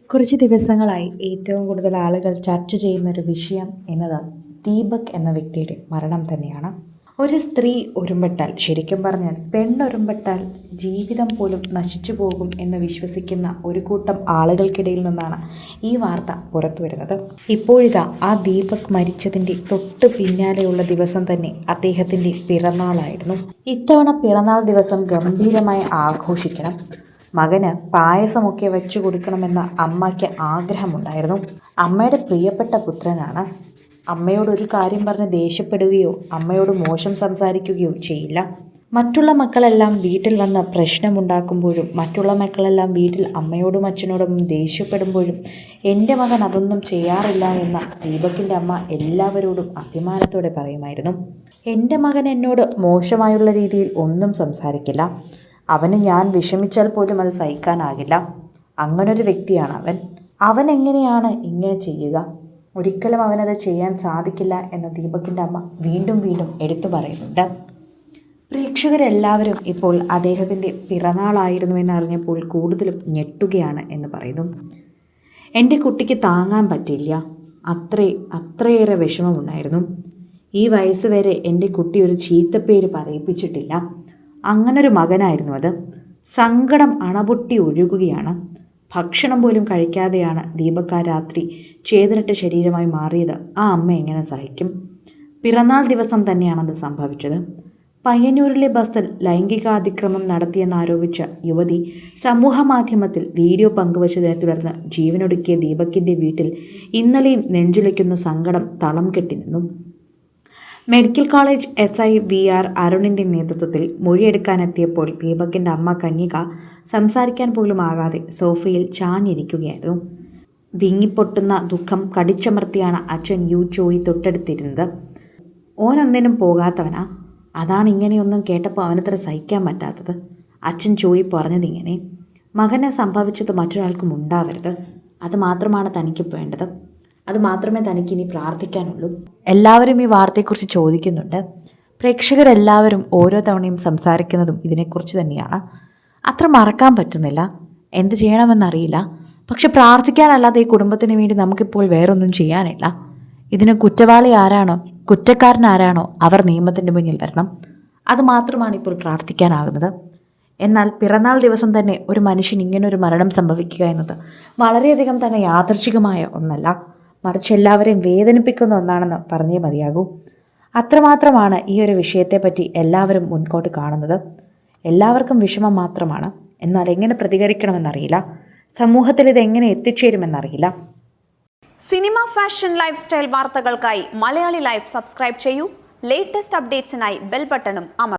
കുറച്ച് ദിവസങ്ങളായി ഏറ്റവും കൂടുതൽ ആളുകൾ ചർച്ച ചെയ്യുന്നൊരു വിഷയം എന്നത് ദീപക് എന്ന വ്യക്തിയുടെ മരണം തന്നെയാണ്. ഒരു സ്ത്രീ ഒരുമ്പെട്ടാൽ, ശരിക്കും പറഞ്ഞാൽ പെണ്ണൊരുമ്പെട്ടാൽ ജീവിതം പോലും നശിച്ചു പോകും എന്ന് വിശ്വസിക്കുന്ന ഒരു കൂട്ടം ആളുകൾക്കിടയിൽ നിന്നാണ് ഈ വാർത്ത പുറത്തു വരുന്നത്. ഇപ്പോഴിതാ ആ ദീപക് മരിച്ചതിൻ്റെ തൊട്ട് പിന്നാലെയുള്ള ദിവസം തന്നെ അദ്ദേഹത്തിൻ്റെ പിറന്നാളായിരുന്നു. ഇത്തവണ പിറന്നാൾ ദിവസം ഗംഭീരമായി ആഘോഷിക്കണം, മകന് പായസമൊക്കെ വെച്ചു കൊടുക്കണമെന്ന അമ്മയ്ക്ക് ആഗ്രഹമുണ്ടായിരുന്നു. അമ്മയുടെ പ്രിയപ്പെട്ട പുത്രനാണ്. അമ്മയോടൊരു കാര്യം പറഞ്ഞ് ദേഷ്യപ്പെടുകയോ അമ്മയോട് മോശം സംസാരിക്കുകയോ ചെയ്യില്ല. മറ്റുള്ള മക്കളെല്ലാം വീട്ടിൽ വന്ന് പ്രശ്നമുണ്ടാക്കുമ്പോഴും മറ്റുള്ള മക്കളെല്ലാം വീട്ടിൽ അമ്മയോടും അച്ഛനോടും ദേഷ്യപ്പെടുമ്പോഴും എൻ്റെ മകൻ അതൊന്നും ചെയ്യാറില്ല എന്ന ദീപകിൻ്റെ അമ്മ എല്ലാവരോടും അഭിമാനത്തോടെ പറയുമായിരുന്നു. എൻ്റെ മകൻ എന്നോട് മോശമായുള്ള രീതിയിൽ ഒന്നും സംസാരിക്കില്ല, അവന് ഞാൻ വിഷമിച്ചാൽ പോലും അത് സഹിക്കാനാകില്ല, അങ്ങനൊരു വ്യക്തിയാണ് അവൻ എങ്ങനെയാണ് ഇങ്ങനെ ചെയ്യുക, ഒരിക്കലും അവനത് ചെയ്യാൻ സാധിക്കില്ല എന്ന് ദീപകിൻ്റെ അമ്മ വീണ്ടും വീണ്ടും എടുത്തു പറയുന്നുണ്ട്. പ്രേക്ഷകരെല്ലാവരും ഇപ്പോൾ അദ്ദേഹത്തിൻ്റെ പിറന്നാളായിരുന്നു എന്നറിഞ്ഞപ്പോൾ കൂടുതലും ഞെട്ടുകയാണ് എന്ന് പറയുന്നു. എൻ്റെ കുട്ടിക്ക് താങ്ങാൻ പറ്റില്ല, അത്രയേറെ വിഷമമുണ്ടായിരുന്നു. ഈ വയസ്സ് വരെ എൻ്റെ കുട്ടി ഒരു ചീത്തപ്പേര് പറയിപ്പിച്ചിട്ടില്ല, അങ്ങനൊരു മകനായിരുന്നു അത്. സങ്കടം അണപൊട്ടി ഒഴുകുകയാണ്. ഭക്ഷണം പോലും കഴിക്കാതെയാണ് ദീപക് ആ രാത്രി ചേതനറ്റ ശരീരമായി മാറിയത്. ആ അമ്മ എങ്ങനെ സഹിക്കും? പിറന്നാൾ ദിവസം തന്നെയാണത് സംഭവിച്ചത്. പയ്യന്നൂരിലെ ബസ്സിൽ ലൈംഗികാതിക്രമം നടത്തിയെന്നാരോപിച്ച യുവതി സമൂഹ മാധ്യമത്തിൽ വീഡിയോ പങ്കുവച്ചതിനെ തുടർന്ന് ജീവനൊടുക്കിയ ദീപകിൻ്റെ വീട്ടിൽ ഇന്നലെയും നെഞ്ചുലയ്ക്കുന്ന സങ്കടം തളം കെട്ടി നിന്നു. മെഡിക്കൽ കോളേജ് SI VR അരുണിൻ്റെ നേതൃത്വത്തിൽ മൊഴിയെടുക്കാനെത്തിയപ്പോൾ ദീപകിൻ്റെ അമ്മ കന്യക സംസാരിക്കാൻ പോലും ആകാതെ സോഫയിൽ ചാഞ്ഞിരിക്കുകയായിരുന്നു. വിങ്ങിപ്പൊട്ടുന്ന ദുഃഖം കടിച്ചമർത്തിയാണ് അച്ഛൻ ജോയി തൊട്ടടുത്തിരുന്നത്. ഓനൊന്നിനും പോകാത്തവനാ, അതാണ് ഇങ്ങനെയൊന്നും കേട്ടപ്പോൾ അവനത്ര സഹിക്കാൻ പറ്റാത്തത്. അച്ഛൻ ജോയി പറഞ്ഞതിങ്ങനെ, മകനെ സംഭവിച്ചത് മറ്റൊരാൾക്കും ഉണ്ടാവരുത്, അത് മാത്രമാണ് തനിക്ക് വേണ്ടത്, അത് മാത്രമേ തനിക്കിനി പ്രാർത്ഥിക്കാനുള്ളൂ. എല്ലാവരും ഈ വാർത്തയെക്കുറിച്ച് ചോദിക്കുന്നുണ്ട്. പ്രേക്ഷകരെല്ലാവരും ഓരോ തവണയും സംസാരിക്കുന്നതും ഇതിനെക്കുറിച്ച് തന്നെയാണ്. അത്ര മറക്കാൻ പറ്റുന്നില്ല, എന്ത് ചെയ്യണമെന്നറിയില്ല. പക്ഷെ പ്രാർത്ഥിക്കാനല്ലാതെ ഈ കുടുംബത്തിന് വേണ്ടി നമുക്കിപ്പോൾ വേറൊന്നും ചെയ്യാനില്ല. ഇതിന് കുറ്റവാളി ആരാണോ, കുറ്റക്കാരൻ ആരാണോ, അവർ നിയമത്തിൻ്റെ മുന്നിൽ വരണം. അത് മാത്രമാണ് ഇപ്പോൾ പ്രാർത്ഥിക്കാനാകുന്നത്. എന്നാൽ പിറന്നാൾ ദിവസം തന്നെ ഒരു മനുഷ്യൻ ഇങ്ങനൊരു മരണം സംഭവിക്കുക എന്നത് വളരെയധികം തന്നെ യാദൃച്ഛികമായ ഒന്നല്ല, മറിച്ച് എല്ലാവരെയും വേദനിപ്പിക്കുന്ന ഒന്നാണെന്ന് പറഞ്ഞേ മതിയാകൂ. അത്രമാത്രമാണ് ഈ ഒരു വിഷയത്തെപ്പറ്റി എല്ലാവരും മുൻപോട്ട് കാണുന്നത്. എല്ലാവർക്കും വിഷമം മാത്രമാണ്. എന്നാൽ എങ്ങനെ പ്രതികരിക്കണമെന്നറിയില്ല, സമൂഹത്തിൽ ഇതെങ്ങനെ എത്തിച്ചേരുമെന്നറിയില്ല. സിനിമ, ഫാഷൻ, ലൈഫ് സ്റ്റൈൽ വാർത്തകൾക്കായി മലയാളി ലൈഫ് സബ്സ്ക്രൈബ് ചെയ്യൂ. ലേറ്റസ്റ്റ് അപ്ഡേറ്റ്സിനായി ബെൽ ബട്ടണും അമർത്തുക.